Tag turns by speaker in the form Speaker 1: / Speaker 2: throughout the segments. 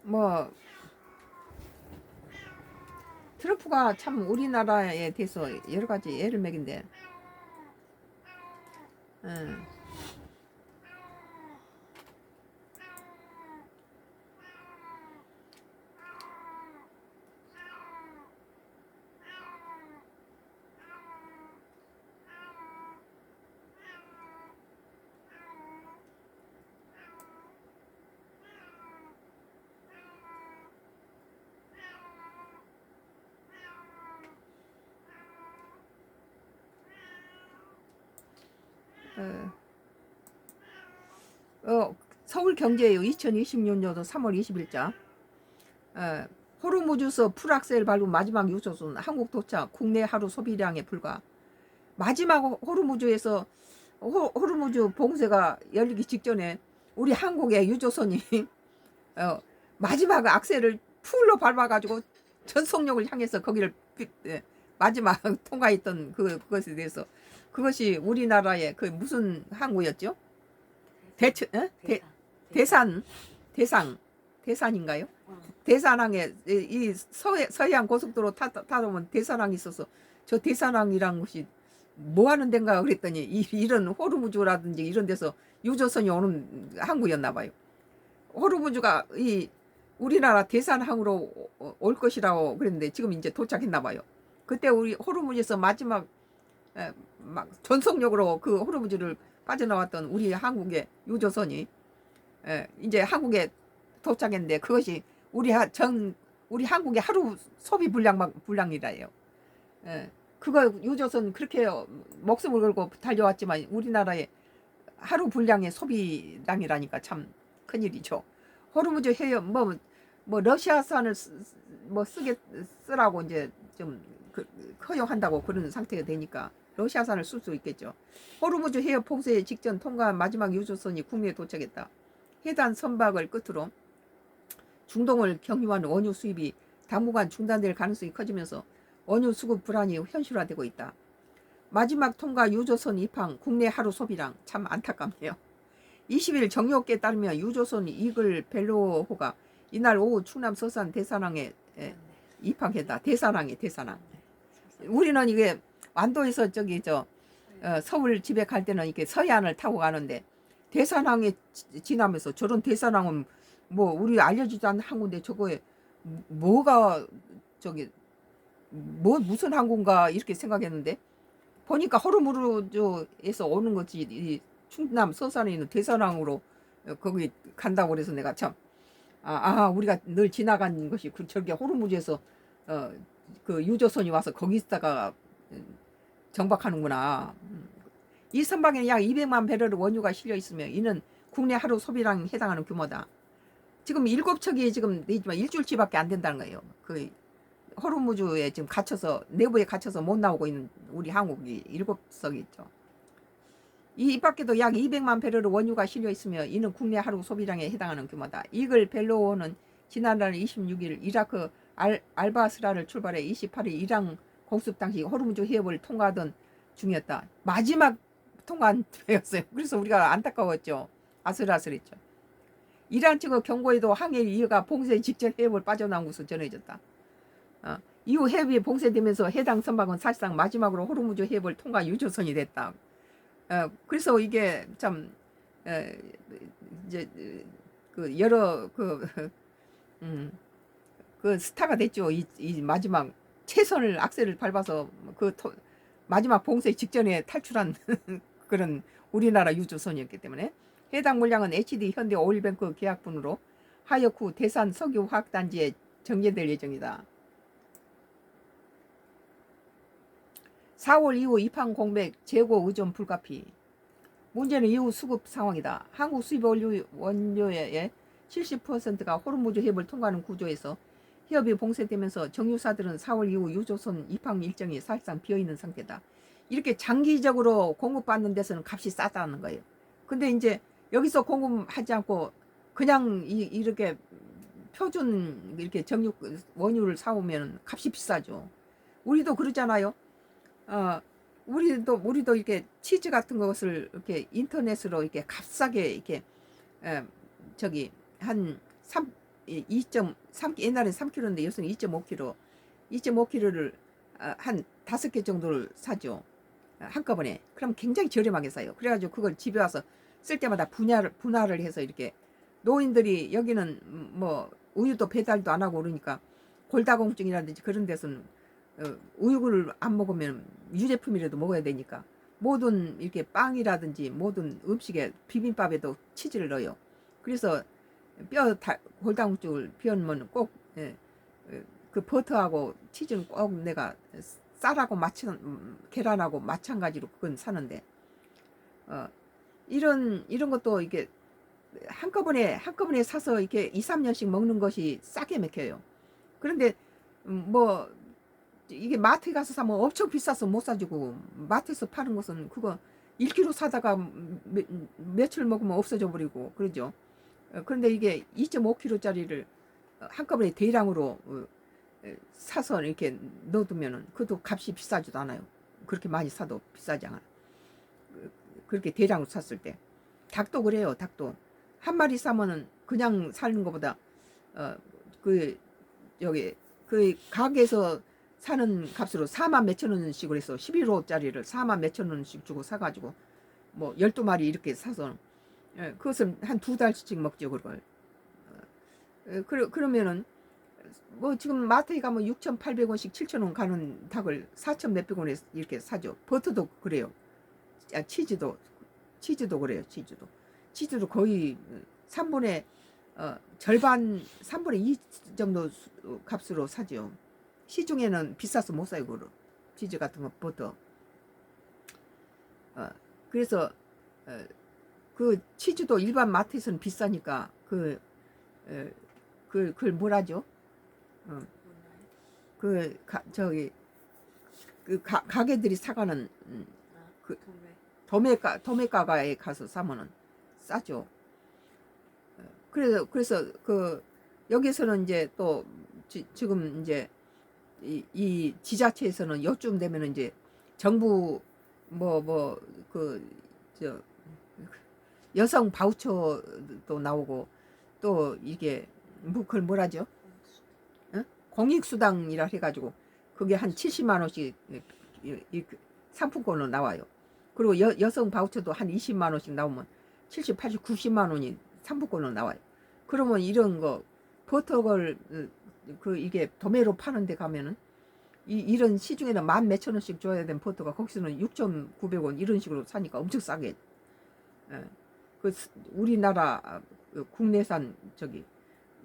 Speaker 1: 뭐 트럼프가 참 우리나라에 대해서 여러 가지 예를 맥인데, 음, 어, 서울경제요 2026년도 3월 20일자 호르무즈서 풀악셀 밟은 마지막 유조선 한국 도착 국내 하루 소비량에 불과. 마지막 호르무즈에서 호르무즈 봉쇄가 열리기 직전에 우리 한국의 유조선이 마지막 악셀을 풀로 밟아가지고 전속력을 향해서 거기를 마지막 통과했던 그것에 대해서, 그것이 우리나라의 그 무슨 항구였죠? 대천, 대산, 대산인가요? 대산항에 이 서해안 고속도로 타다 보면 대산항이 있어서 저 대산항이란 곳이 뭐 하는 데인가 그랬더니 이런 호르무즈라든지 이런 데서 유조선이 오는 항구였나 봐요. 호르무즈가 이 우리나라 대산항으로 올 것이라고 그랬는데 지금 이제 도착했나 봐요. 그때 우리 호르무즈에서 마지막 막 전속력으로 그 호르무즈를 빠져나왔던 우리 한국의 유조선이 이제 한국에 도착했는데 그것이 우리 한국의 하루 소비 분량이라요. 그거 유조선 그렇게 목숨을 걸고 달려왔지만 우리나라의 하루 분량의 소비량이라니까 참 큰일이죠. 호르무즈 해협 뭐 러시아산을 쓰라고 이제 좀 허용한다고 그런 상태가 되니까 러시아산을 쓸 수 있겠죠. 호르무즈 해협 봉쇄 직전 통과한 마지막 유조선이 국내에 도착했다. 해당 선박을 끝으로 중동을 경유한 원유 수입이 당분간 중단될 가능성이 커지면서 원유 수급 불안이 현실화되고 있다. 마지막 통과 유조선 입항 국내 하루 소비량 참 안타깝네요. 20일 정유업계에 따르면 유조선 이글 벨로호가 이날 오후 충남 서산 대산항에 입항했다. 대산항. 우리는 이게 완도에서 서울 집에 갈 때는 이렇게 서해안을 타고 가는데 대산항에 지나면서 저런 대산항은 뭐 우리 알려지도 않는 항구인데 저거에 뭐가 무슨 항구인가 이렇게 생각했는데 보니까 호르무즈에서 오는 거지. 이 충남 서산에 있는 대산항으로 거기 간다고 그래서 내가 참 우리가 늘 지나간 것이 저기 호르무즈에서 그 유조선이 와서 거기 있다가 정박하는구나. 이 선박에는 약 200만 배럴의 원유가 실려 있으며 이는 국내 하루 소비량에 해당하는 규모다. 지금 7척이 지금 내지만 일주일치밖에 안 된다는 거예요. 그 호르무즈에 지금 내부에 갇혀서 못 나오고 있는 우리 항국이 7척이 있죠. 이 밖에도 약 200만 배럴의 원유가 실려 있으며 이는 국내 하루 소비량에 해당하는 규모다. 이글 벨로호는 지난달 26일 이라크 알바스라를 출발해 28일 이란 공습 당시 호르무즈 해협을 통과하던 중이었다. 마지막 통과한 배였어요. 그래서 우리가 안타까웠죠. 아슬아슬했죠. 이란 측의 경고에도 항해를 이어가 봉쇄 직전 해협을 빠져나온 것으로 전해졌다. 이후 해협이 봉쇄되면서 해당 선박은 사실상 마지막으로 호르무즈 해협을 통과한 유조선이 됐다. 그래서 이게 참 이제 그 여러 그 스타가 됐죠. 이 마지막 최선을 악셀을 밟아서 마지막 봉쇄 직전에 탈출한 그런 우리나라 유조선이었기 때문에 해당 물량은 HD 현대 오일뱅크 계약분으로 하역 후 대산 석유화학단지에 정제될 예정이다. 4월 이후 입항 공백 재고 의존 불가피. 문제는 이후 수급 상황이다. 한국 수입 원료의 70%가 호르무즈 해협을 통과하는 구조에서 해협이 봉쇄되면서 정유사들은 4월 이후 유조선 입항 일정이 사실상 비어있는 상태다. 이렇게 장기적으로 공급받는 데서는 값이 싸다는 거예요. 근데 이제 여기서 공급하지 않고 그냥 이렇게 표준 이렇게 정유 원유를 사오면 값이 비싸죠. 우리도 그러잖아요. 우리도 이렇게 치즈 같은 것을 이렇게 인터넷으로 이렇게 값싸게 이렇게 한 2.3 옛날에 3kg인데 요새는 2.5kg, 2.5kg를 한 5개 정도를 사죠. 한꺼번에. 그럼 굉장히 저렴하게 사요. 그래가지고 그걸 집에 와서 쓸 때마다 분할을 해서 이렇게 노인들이 여기는 뭐 우유도 배달도 안 하고 그러니까 골다공증이라든지 그런 데서는 우유를 안 먹으면 유제품이라도 먹어야 되니까 모든 이렇게 빵이라든지 모든 음식에 비빔밥에도 치즈를 넣어요. 그래서 골다공증을 비우면 꼭 그 버터하고 치즈는 꼭 내가 쌀하고 계란하고 마찬가지로 그건 사는데 이런 것도 이게 한꺼번에 사서 이렇게 2, 3년씩 먹는 것이 싸게 먹혀요. 그런데 뭐 이게 마트에 가서 사면 엄청 비싸서 못 사주고 마트에서 파는 것은 그거 1kg 사다가 며칠 먹으면 없어져 버리고 그러죠. 그런데 이게 2.5kg짜리를 한꺼번에 대량으로 사서 이렇게 넣어두면은 그것도 값이 비싸지도 않아요. 그렇게 많이 사도 비싸지 않아. 그렇게 대량으로 샀을 때. 닭도 그래요. 닭도 한 마리 사면은 그냥 사는 것보다 그 여기 그 가게에서 사는 값으로 4만 몇천 원씩으로 해서 11호짜리를 4만 몇천 원씩 주고 사가지고 뭐 12마리 이렇게 사서 그것을 한 2달씩 먹죠. 그걸 그러면은 뭐 지금 마트에 가면 6,800원씩 7,000원 가는 닭을 4천 몇백 원에 이렇게 사죠. 버터도 그래요. 치즈도 그래요. 치즈도 거의 3분의 절반 3분의 2 정도 값으로 사죠. 시중에는 비싸서 못 사요. 그 치즈 같은 거 버터. 그래서 그 치즈도 일반 마트에서는 비싸니까 그걸 뭐라죠? 저기 가게들이 사가는 그 도매가에 가서 사면은 싸죠. 그래서 그 여기서는 이제 또 지금 이제 이 지자체에서는 요쯤 되면은 이제 정부 저 여성 바우처도 나오고 또 이게 그걸 뭐라죠? 공익수당이라 해가지고 그게 한 70만 원씩 상품권으로 나와요. 그리고 여성 바우처도 한 20만 원씩 나오면 70, 80, 90만 원이 상품권으로 나와요. 그러면 이런 거 버터걸 이게 도매로 파는 데 가면은 이런 시중에는 만 몇천 원씩 줘야 되는 버터가 거기서는 6,900원 이런 식으로 사니까 엄청 싸게. 그 우리나라 국내산 저기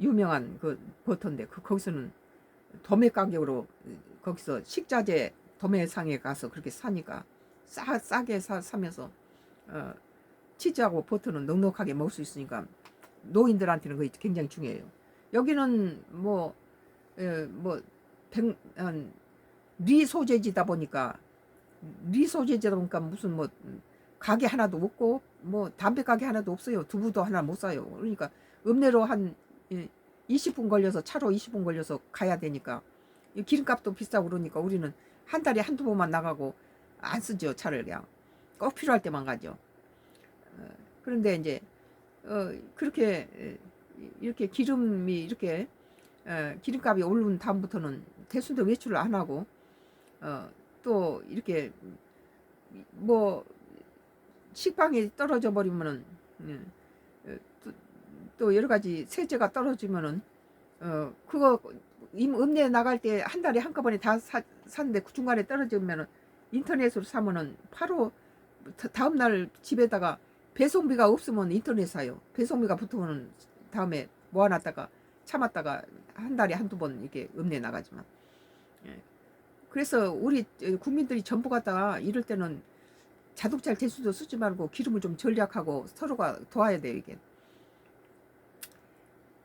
Speaker 1: 유명한 그 버터인데 거기서는 도매 가격으로 거기서 식자재 도매상에 가서 그렇게 사니까 싸게 사면서 치즈하고 버터는 넉넉하게 먹을 수 있으니까 노인들한테는 그게 굉장히 중요해요. 여기는 리 소재지다 보니까 무슨 뭐 가게 하나도 없고 뭐 담배 가게 하나도 없어요. 두부도 하나 못 사요. 그러니까 읍내로 한 20분 걸려서 차로 20분 걸려서 가야 되니까 기름값도 비싸고 그러니까 우리는 한 달에 한두 번만 나가고 안 쓰죠. 차를 그냥 꼭 필요할 때만 가죠. 그런데 이제 그렇게 이렇게 기름이 이렇게 기름값이 오른 다음부터는 대수도 외출을 안 하고 또 이렇게 뭐 식빵이 떨어져 버리면은 또 여러 가지 세제가 떨어지면은 그거 읍내에 나갈 때 한 달에 한꺼번에 다 샀는데 그 중간에 떨어지면은 인터넷으로 사면은 바로 다음 날 집에다가 배송비가 없으면 인터넷 사요. 배송비가 붙으면 다음에 모아놨다가 참았다가 한 달에 한두 번 이렇게 읍내에 나가지만 그래서 우리 국민들이 전부가 다 이럴 때는 자동차 대수도 쓰지 말고 기름을 좀 절약하고 서로가 도와야 돼요.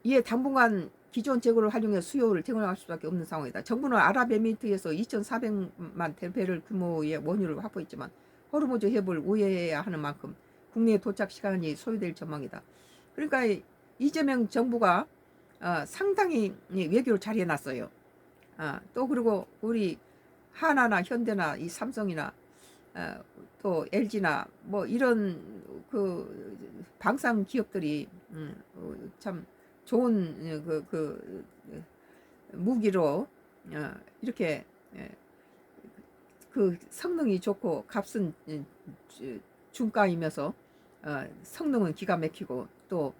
Speaker 1: 이에 당분간 기존 재고를 활용해 수요를 증원할 수밖에 없는 상황이다. 정부는 아랍에미리트에서 2,400만 배럴 규모의 원유를 확보했지만 호르무즈 해협을 우회해야 하는 만큼 국내에 도착 시간이 소요될 전망이다. 그러니까 이재명 정부가 상당히 외교를 잘 해놨어요. 또 그리고 우리 하나나 현대나 이 삼성이나 또 LG나 뭐 이런 그 방산 기업들이 참 좋은 무기로 이렇게 그 성능이 좋고 값은 중가이면서 성능은 기가 막히고 또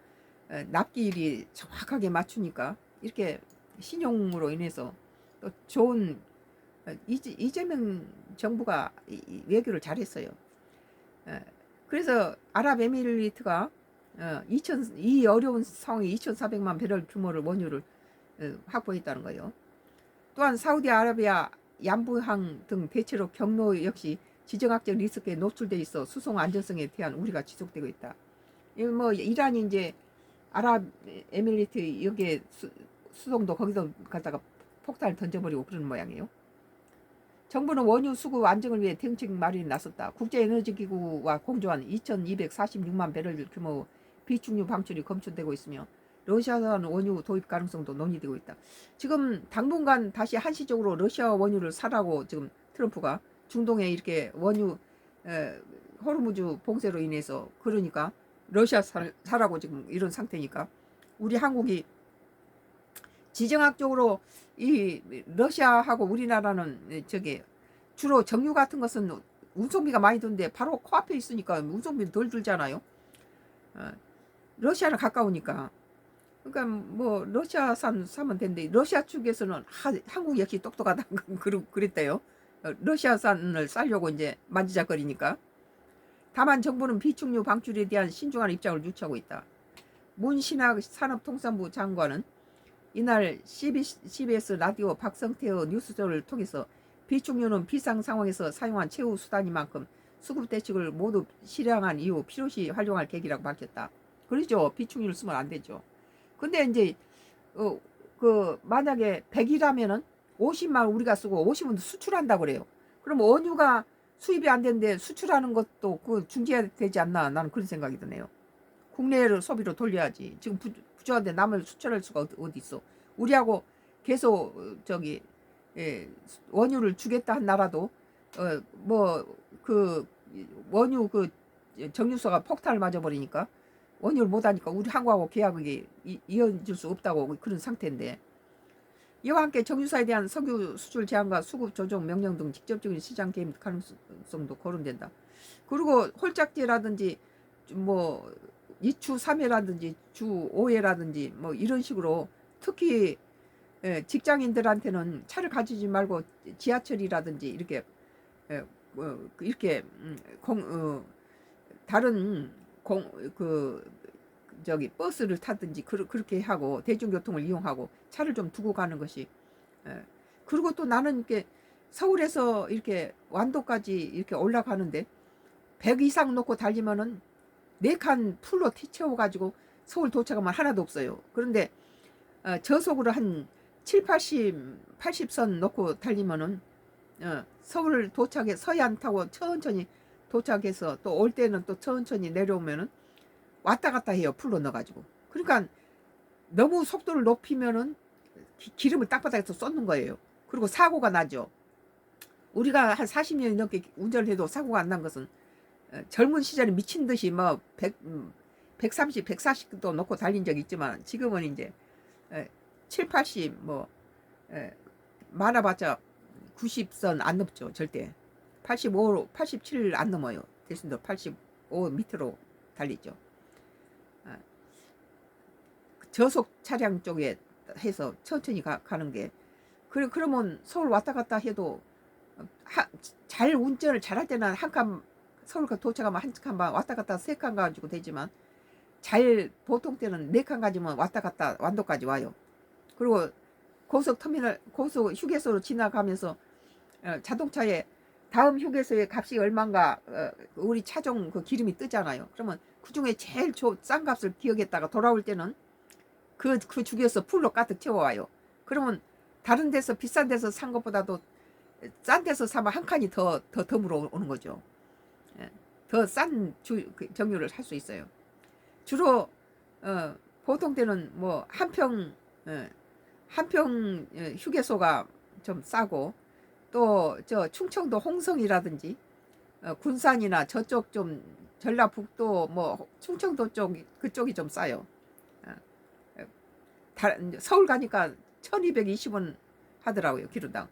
Speaker 1: 납기일이 정확하게 맞추니까 이렇게 신용으로 인해서 또 좋은 이재명 정부가 외교를 잘했어요. 그래서 아랍에미리트가 이 어려운 상황에 2,400만 배럴 규모를 원유를 확보했다는 거예요. 또한 사우디아라비아 얀부항 등 대체로 경로 역시 지정학적 리스크에 노출돼 있어 수송 안전성에 대한 우려가 지속되고 있다. 뭐 이란이 이제 아랍에미리트 여기에 수송도 거기서 갖다가 폭탄을 던져버리고 그러는 모양이에요. 정부는 원유 수급 안정을 위해 대응책 마련에 나섰다. 국제에너지기구와 공조한 2,246만 배럴 규모 비축유 방출이 검토되고 있으며 러시아산 원유 도입 가능성도 논의되고 있다. 지금 당분간 다시 한시적으로 러시아 원유를 사라고 지금 트럼프가 중동에 이렇게 원유 호르무즈 봉쇄로 인해서 그러니까 러시아 사라고 지금 이런 상태니까 우리 한국이 지정학적으로 이 러시아하고 우리나라는 저게 주로 정유 같은 것은 운송비가 많이 드는데 바로 코앞에 있으니까 운송비는 덜 들잖아요. 러시아는 가까우니까. 그러니까 뭐 러시아산 사면 되는데 러시아 측에서는 한국 역시 똑똑하다고 그랬대요. 러시아산을 싸려고 이제 만지작거리니까. 다만 정부는 비축유 방출에 대한 신중한 입장을 유치하고 있다. 문신학 산업통상부 장관은 이날 CBS 라디오 박성태의 뉴스쇼를 통해서 비축유는 비상 상황에서 사용한 최후 수단인 만큼 수급 대책을 모두 실행한 이후 필요시 활용할 계기라고 밝혔다. 그렇죠. 비축유를 쓰면 안 되죠. 근데 이제 만약에 100이라면은 50만 우리가 쓰고 50은 수출한다고 그래요. 그럼 원유가 수입이 안 되는데 수출하는 것도 중지해야 되지 않나, 나는 그런 생각이 드네요. 국내를 소비로 돌려야지. 지금 부족한데 남을 수출할 수가 어디 있어. 우리하고 계속 원유를 주겠다 한 나라도 원유 정유소가 폭탄을 맞아버리니까 원유를 못하니까 우리 한국하고 계약이 이어질 수 없다고 그런 상태인데, 이와 함께 정유사에 대한 석유 수출 제한과 수급 조정 명령 등 직접적인 시장 개입 가능성도 거론된다. 그리고 홀짝제라든지 뭐 이추 3회라든지 주 5회라든지 뭐 이런 식으로 특히 직장인들한테는 차를 가지지 말고 지하철이라든지 이렇게 이렇게 다른 버스를 타든지 그렇게 하고 대중교통을 이용하고 차를 좀 두고 가는 것이. 그리고 또 나는 이렇게 서울에서 이렇게 완도까지 이렇게 올라가는데 100 이상 놓고 달리면은 4칸 풀로 채워 가지고 서울 도착하면 하나도 없어요. 그런데 저속으로 한 7, 80선 놓고 달리면은 서울 도착해 서해안 타고 천천히 도착해서 또 올 때는 또 천천히 내려오면은 왔다 갔다 해요. 풀로 넣어가지고. 그러니까 너무 속도를 높이면은 기름을 땅바닥에서 쏟는 거예요. 그리고 사고가 나죠. 우리가 한 40년이 넘게 운전을 해도 사고가 안 난 것은 젊은 시절에 미친 듯이 뭐 130, 140도 놓고 달린 적이 있지만 지금은 이제 7, 80 많아봤자 90선 안 넘죠. 절대 85, 87 안 넘어요. 대신도 85 밑으로 달리죠. 저속 차량 쪽에 해서 천천히 가는 게 그러면 서울 왔다 갔다 해도 잘 운전을 잘할 때는 한 칸 서울 도착하면 한 칸만 왔다 갔다 3칸 가지고 되지만 보통 때는 4칸 가지면 왔다 갔다 완도까지 와요. 그리고 고속 휴게소로 지나가면서 자동차에 다음 휴게소의 값이 얼마인가 우리 차종 기름이 뜨잖아요. 그러면 그 중에 제일 싼 값을 기억했다가 돌아올 때는 그 주기에서 풀로 가득 채워와요. 그러면 다른 데서 비싼 데서 산 것보다도 싼 데서 사면 한 칸이 더 덤으로 오는 거죠. 더 싼 정유를 살 수 있어요. 주로 보통 때는 뭐 한평 휴게소가 좀 싸고 또 충청도 홍성이라든지 군산이나 저쪽 좀 전라북도 뭐 충청도 그쪽이 좀 싸요. 서울 가니까 1220원 하더라고요. 기로당.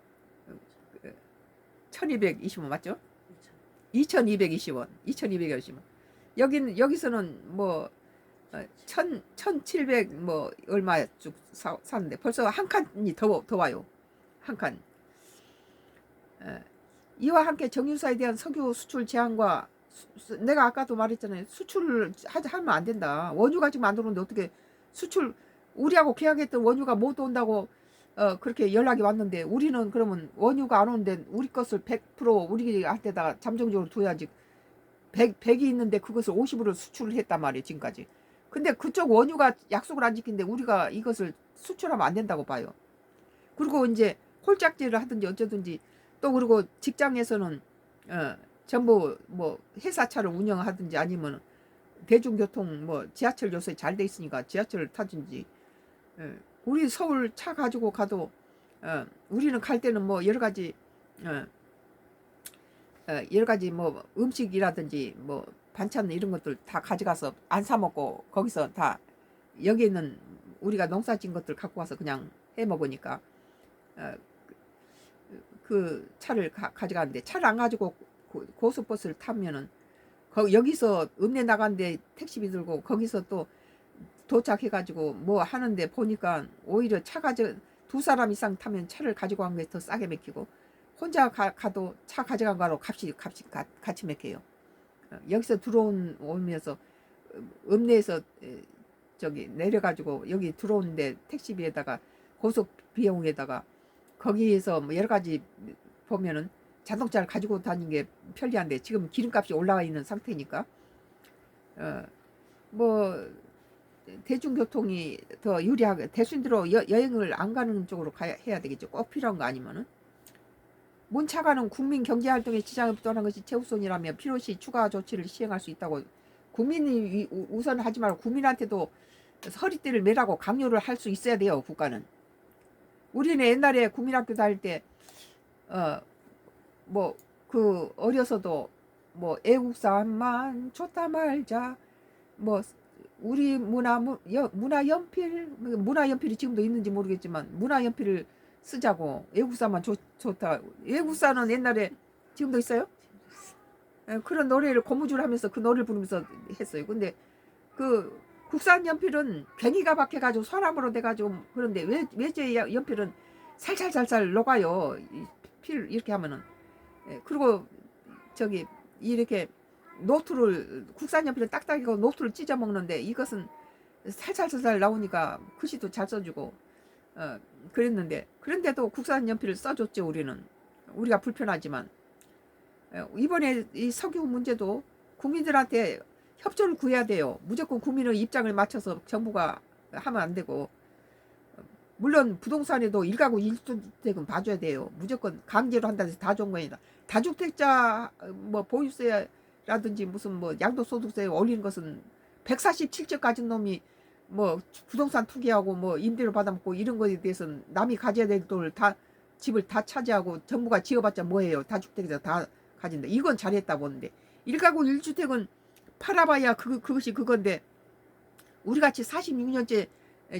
Speaker 1: 1220원 맞죠? 2220원. 2220원. 여기서는 뭐 1700 뭐 얼마 쭉 사는데 벌써 한 칸이 더 와요. 한 칸. 이와 함께 정유사에 대한 석유 수출 제한과 내가 아까도 말했잖아요. 수출을 하면 안 된다. 원유가 지금 안 들어오는데 어떻게 수출 우리하고 계약했던 원유가 못 온다고 그렇게 연락이 왔는데 우리는 그러면 원유가 안 오는데 우리 것을 100% 우리한테다가 잠정적으로 둬야지. 100이 있는데 그것을 50으로 수출을 했단 말이에요. 지금까지. 근데 그쪽 원유가 약속을 안 지키는데 우리가 이것을 수출하면 안 된다고 봐요. 그리고 이제 홀짝제를 하든지 어쩌든지 또 그리고 직장에서는 전부 뭐 회사차를 운영하든지 아니면 대중교통 뭐 지하철 요새 잘 돼 있으니까 지하철을 타든지 우리 서울 차 가지고 가도 우리는 갈 때는 뭐 여러 가지 뭐 음식이라든지 뭐 반찬 이런 것들 다 가져가서 안 사 먹고 거기서 다 여기는 우리가 농사진 것들 갖고 와서 그냥 해 먹으니까 그 차를 가져가는데 차를 안 가지고 고속버스를 타면은 여기서 읍내 나가는데 택시비 들고 거기서 또 도착해가지고 뭐 하는데 보니까 오히려 두 사람 이상 타면 차를 가지고 간 게 더 싸게 맥히고 혼자 가도 차 가져간 거로 값이 같이 맥혀요. 여기서 오면서 읍내에서 저기 내려가지고 여기 들어오는데 택시비에다가 고속 비용에다가 거기에서 뭐 여러 가지 보면은 자동차를 가지고 다니는 게 편리한데 지금 기름값이 올라가 있는 상태니까 뭐 대중교통이 더 유리하게 대순대로 여행을 안 가는 쪽으로 해야 되겠죠. 꼭 필요한 거 아니면은 문차관은 국민 경제활동에 지장을 부도하는 것이 최우선이라며 필요시 추가 조치를 시행할 수 있다고 국민이 우선 하지 말고 국민한테도 허리띠를 매라고 강요를 할 수 있어야 돼요. 국가는. 우리는 옛날에 국민학교 다닐 때 뭐 그 어려서도 뭐 애국사만 좋다 말자 뭐 우리 문화연필이 지금도 있는지 모르겠지만 문화연필을 쓰자고 애국사만 좋다. 애국사는 옛날에 지금도 있어요? 그런 노래를 고무줄 하면서 그 노래를 부르면서 했어요. 근데 그 국산 연필은 괭이가 박혀가지고 서람으로 돼가지고 그런데 외제 연필은 살살살살 녹아요. 필 이렇게 하면은. 그리고 저기 이렇게 노트를 국산 연필은 딱딱하고 노트를 찢어 먹는데 이것은 살살살살 나오니까 글씨도 잘 써주고 그랬는데 그런데도 국산 연필을 써줬죠. 우리가 불편하지만 이번에 이 석유 문제도 국민들한테 협조를 구해야 돼요. 무조건 국민의 입장을 맞춰서 정부가 하면 안 되고 물론 부동산에도 1가구 1주택은 봐줘야 돼요. 무조건 강제로 한다고 해서 다 좋은 거 아니다. 다주택자 뭐 보유세라든지 무슨 뭐 양도소득세에 올리는 것은 147적 가진 놈이 뭐 부동산 투기하고 뭐 임대료 받아먹고 이런 거에 대해서는 남이 가져야 될 돈을 다 집을 다 차지하고 정부가 지어봤자 뭐예요. 다주택자 다 가진다. 이건 잘했다 보는데 1가구 1주택은 팔아봐야 그것이 그건데 우리같이 46년째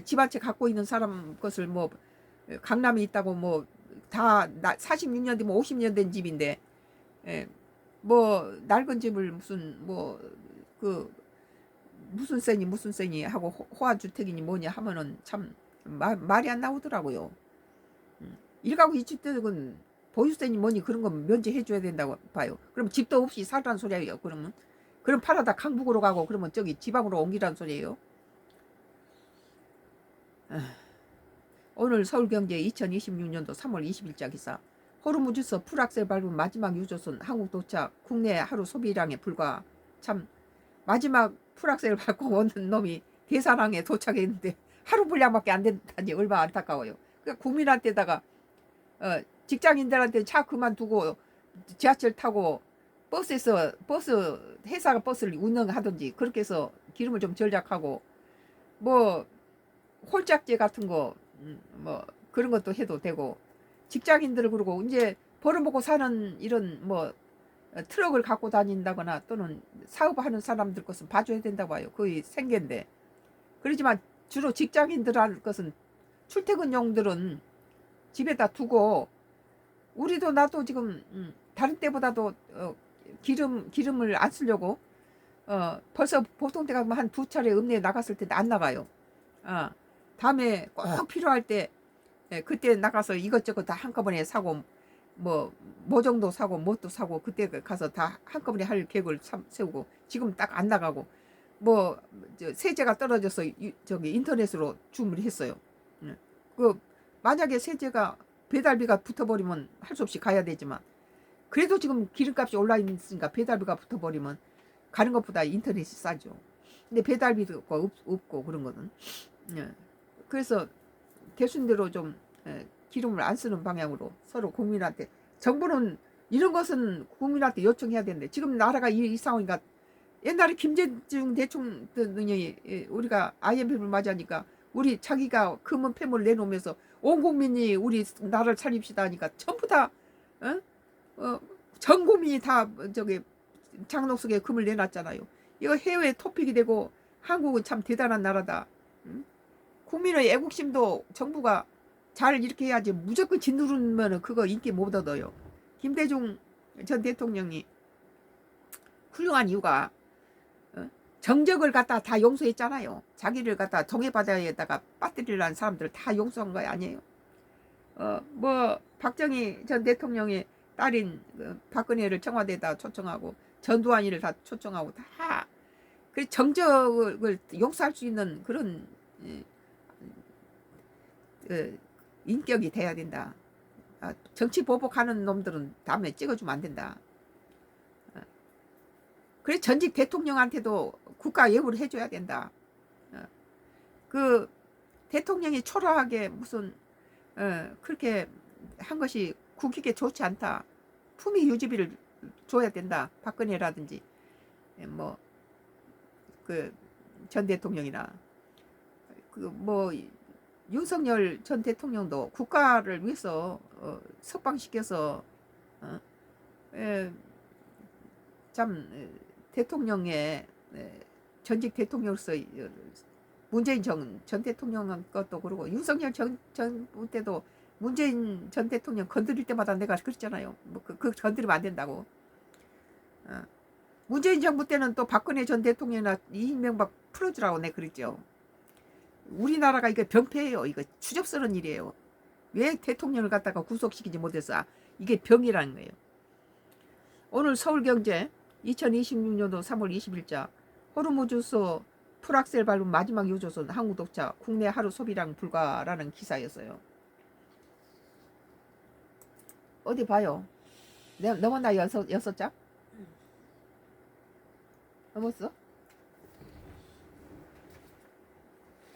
Speaker 1: 집 한 채 갖고 있는 사람 것을 뭐 강남에 있다고 뭐 다 46년 되면 50년 된 집인데 뭐 낡은 집을 무슨 뭐 그 무슨 쎄니 하고 호화주택이니 뭐냐 하면은 참 말이 안 나오더라고요. 1가구 2주택은 보유세니 뭐니 그런 거 면제해 줘야 된다고 봐요. 그럼 집도 없이 살라는 소리예요. 그럼 팔아다 강북으로 가고 그러면 저기 지방으로 옮기라는 소리예요. 오늘 서울경제 2026년도 3월 20일자 기사. 호르무즈서 풀악셀 밟은 마지막 유조선 한국 도착. 국내 하루 소비량에 불과. 참 마지막 풀악셀을 밟고 오는 놈이 대사랑에 도착했는데 하루 분량밖에 안 된다니 얼마나 안타까워요. 그러니까 국민한테다가 직장인들한테 차 그만두고 지하철 타고 버스 회사가 버스를 운영하든지 그렇게 해서 기름을 좀 절약하고 뭐 홀짝제 같은 거 뭐 그런 것도 해도 되고 직장인들 그러고 이제 벌어먹고 사는 이런 뭐 트럭을 갖고 다닌다거나 또는 사업하는 사람들 것은 봐줘야 된다고 봐요. 거의 생계인데 그렇지만 주로 직장인들 할 것은 출퇴근용들은 집에다 두고 우리도 나도 지금 다른 때보다도 기름을 안 쓰려고 벌써 보통 때가 한 두 차례 읍내에 나갔을 때 안 나가요. 어, 다음에 꼭 필요할 때 그때 나가서 이것저것 다 한꺼번에 사고 뭐 정도 사고 뭣도 사고 그때 가서 다 한꺼번에 할 계획을 세우고 지금 딱 안 나가고 세제가 떨어져서 저기 인터넷으로 주문을 했어요. 그 만약에 세제가 배달비가 붙어버리면 할 수 없이 가야 되지만 그래도 지금 기름값이 올라 있으니까 배달비가 붙어버리면 가는 것보다 인터넷이 싸죠. 근데 배달비도 없고 그런 거는. 그래서 대순대로 좀 기름을 안 쓰는 방향으로 서로 국민한테 정부는 이런 것은 국민한테 요청해야 되는데 지금 나라가 이 상황이니까 옛날에 김대중 대통령이 우리가 IMF를 맞이하니까 우리 자기가 금은 폐물 내놓으면서 온 국민이 우리 나라를 차립시다 하니까 전부 다 전 국민이 다 저기 장롱 속에 금을 내놨잖아요. 이거 해외 토픽이 되고 한국은 참 대단한 나라다. 국민의 애국심도 정부가 잘 이렇게 해야지 무조건 짓누르면 그거 인기 못 얻어요. 김대중 전 대통령이 훌륭한 이유가 정적을 갖다 다 용서했잖아요. 자기를 갖다 정해바다에다가 빠뜨리려는 사람들 다 용서한 거 아니에요. 박정희 전 대통령의 딸인 박근혜를 청와대에다 초청하고 전두환이를 다 초청하고 다 정적을 용서할 수 있는 그런 인격이 돼야 된다. 정치 보복하는 놈들은 다음에 찍어주면 안 된다. 그래 전직 대통령한테도 국가 예우를 해줘야 된다. 그 대통령이 초라하게 무슨 그렇게 한 것이 국익에 좋지 않다. 품위 유지비를 줘야 된다. 박근혜라든지 그 전 대통령이나 윤석열 전 대통령도 국가를 위해서 석방시켜서 참 대통령의 전직 대통령으로서 문재인 전 대통령 것도 그러고 윤석열 정부 때도 문재인 전 대통령 건드릴 때마다 내가 그랬잖아요. 그 건드리면 안 된다고. 문재인 정부 때는 또 박근혜 전 대통령이나 이명박 풀어주라고 내가 그랬죠. 우리나라가 이거 병폐예요. 이거 추접스러운 일이에요. 왜 대통령을 갖다가 구속시키지 못해서 이게 병이라는 거예요. 오늘 서울경제 2026년도 3월 20일자 호르무즈소 풀악셀 밟은 마지막 유조선 한국 독자 국내 하루 소비량 불가라는 기사였어요. 어디 봐요. 넘었나 6장? 넘었어?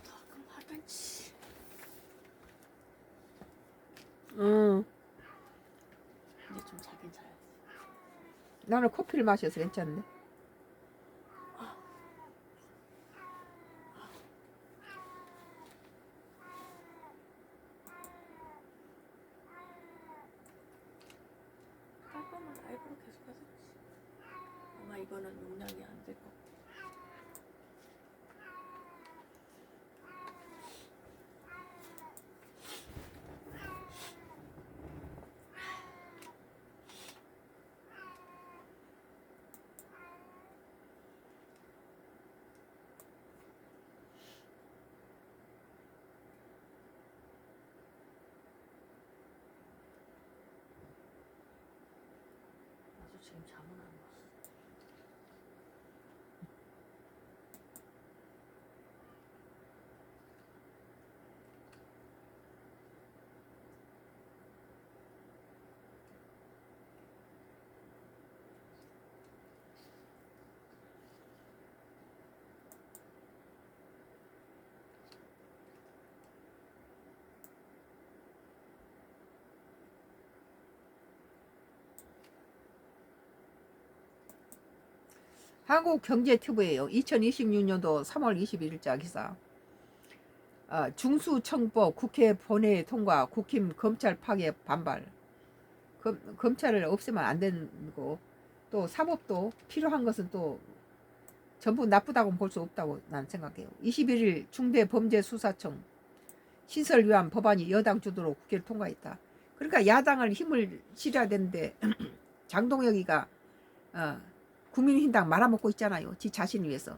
Speaker 2: 가끔 하던지. 이제 좀 자긴 자야지.
Speaker 1: 나는 커피를 마셔서 괜찮네.
Speaker 2: 할 거면 라이브로 계속 하든지. 아마 이거는 용량이 안 될 것 같아. 나도 지금 잠은 안 왔어.
Speaker 1: 한국경제튜브예요. 2026년도 3월 21일자 기사. 중수청법 국회 본회의 통과 국힘 검찰 파괴 반발. 검찰을 없애면 안 되는 거. 또 사법도 필요한 것은 또 전부 나쁘다고 볼 수 없다고 난 생각해요. 21일 중대범죄수사청 신설 위한 법안이 여당 주도로 국회를 통과했다. 그러니까 야당을 힘을 실어야 되는데 장동혁이가 국민의힘당 말아먹고 있잖아요. 지 자신 위해서.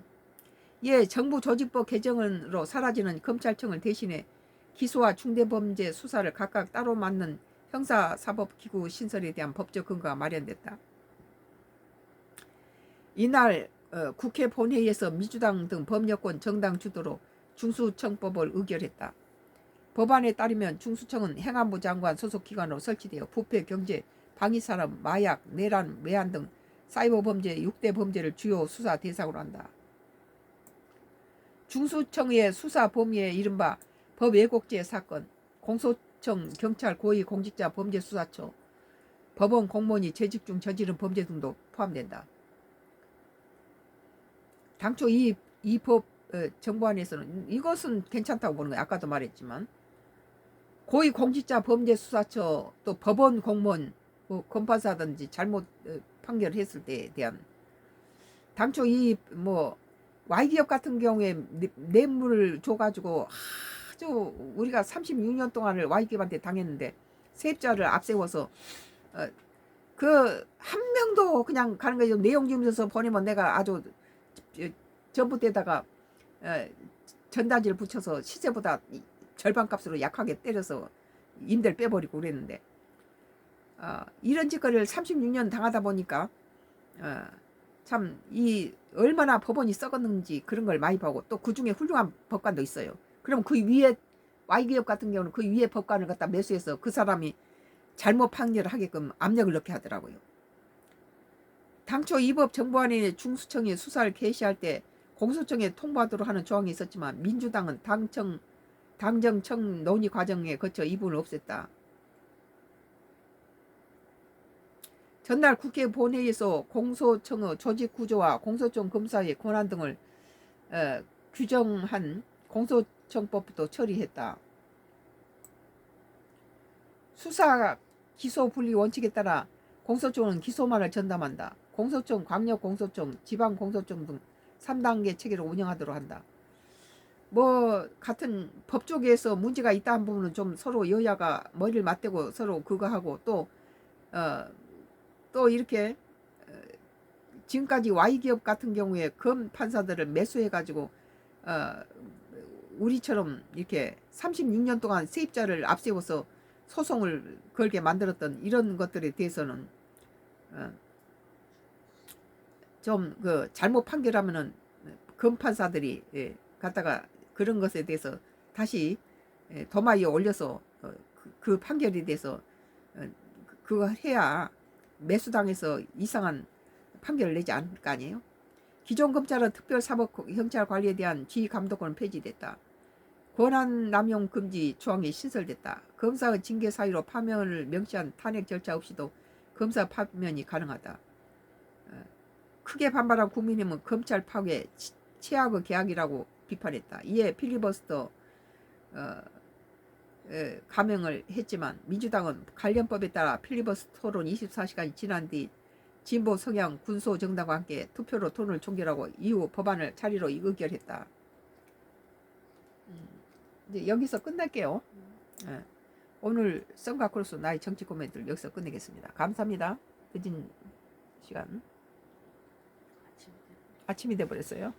Speaker 1: 예, 정부 조직법 개정으로 사라지는 검찰청을 대신해 기소와 중대범죄 수사를 각각 따로 맡는 형사사법기구 신설에 대한 법적 근거가 마련됐다. 이날 국회 본회의에서 민주당 등 범여권 정당 주도로 중수청법을 의결했다. 법안에 따르면 중수청은 행안부 장관 소속 기관으로 설치되어 부패, 경제, 방위산업, 마약, 내란, 외환 등 사이버 범죄 6대 범죄를 주요 수사 대상으로 한다. 중수청의 수사 범위에 이른바 법왜곡죄 사건, 공소청, 경찰, 고위공직자 범죄수사처, 법원 공무원이 재직 중 저지른 범죄 등도 포함된다. 당초 이 법 정부안에서는 이것은 괜찮다고 보는 거예요. 아까도 말했지만 고위공직자 범죄수사처 또 법원 공무원 뭐 검파사든지 잘못 판결을 했을 때에 대한 당초 이 뭐 Y기업 같은 경우에 뇌물을 줘가지고 아주 우리가 36년 동안을 Y기업한테 당했는데 세입자를 앞세워서 그 한 명도 그냥 가는 거예요. 내용 좀 줘서 보내면 내가 아주 전부 때다가 전단지를 붙여서 시세보다 절반값으로 약하게 때려서 임대를 빼버리고 그랬는데 이런 짓거리를 36년 당하다 보니까 참 이 얼마나 법원이 썩었는지 그런 걸 많이 보고 또 그중에 훌륭한 법관도 있어요. 그럼 그 위에 Y기업 같은 경우는 그 위에 법관을 갖다 매수해서 그 사람이 잘못 판결을 하게끔 압력을 넣게 하더라고요. 당초 이 법 정부안에 중수청이 수사를 개시할 때 공소청에 통보하도록 하는 조항이 있었지만 민주당은 당정청 논의 과정에 거쳐 이 부분을 없앴다. 전날 국회 본회의에서 공소청의 조직구조와 공소청 검사의 권한 등을 규정한 공소청법도 처리했다. 수사 기소 분리 원칙에 따라 공소청은 기소만을 전담한다. 공소청, 광역공소청, 지방공소청 등 3단계 체계로 운영하도록 한다. 뭐 같은 법 쪽에서 문제가 있다는 부분은 좀 서로 여야가 머리를 맞대고 서로 그거 하고 또 이렇게 지금까지 Y기업 같은 경우에 검 판사들을 매수해가지고 우리처럼 이렇게 36년 동안 세입자를 앞세워서 소송을 걸게 만들었던 이런 것들에 대해서는 좀 그 잘못 판결하면은 검 판사들이 갖다가 그런 것에 대해서 다시 도마 위에 올려서 그 판결에 대해서 그거 해야 매수당해서 이상한 판결을 내지 않을 거 아니에요. 기존 검찰은 특별사법 경찰 관리에 대한 지휘감독권은 폐지됐다. 권한남용 금지 조항이 신설됐다. 검사의 징계 사유로 파면을 명시한 탄핵 절차 없이도 검사 파면이 가능하다. 크게 반발한 국민의힘은 검찰 파괴 최악의 계약이라고 비판했다. 이에 필리버스터 감행을 했지만 민주당은 관련법에 따라 필리버스터 토론 24시간이 지난 뒤 진보 성향 군소 정당과 함께 투표로 토론을 종결하고 이후 법안을 자리로 의결했다. 이제 여기서 끝낼게요. 오늘 썬과 크로스 나의 정치 코멘트를 여기서 끝내겠습니다. 감사합니다. 늦은 시간 아침이 돼버렸어요.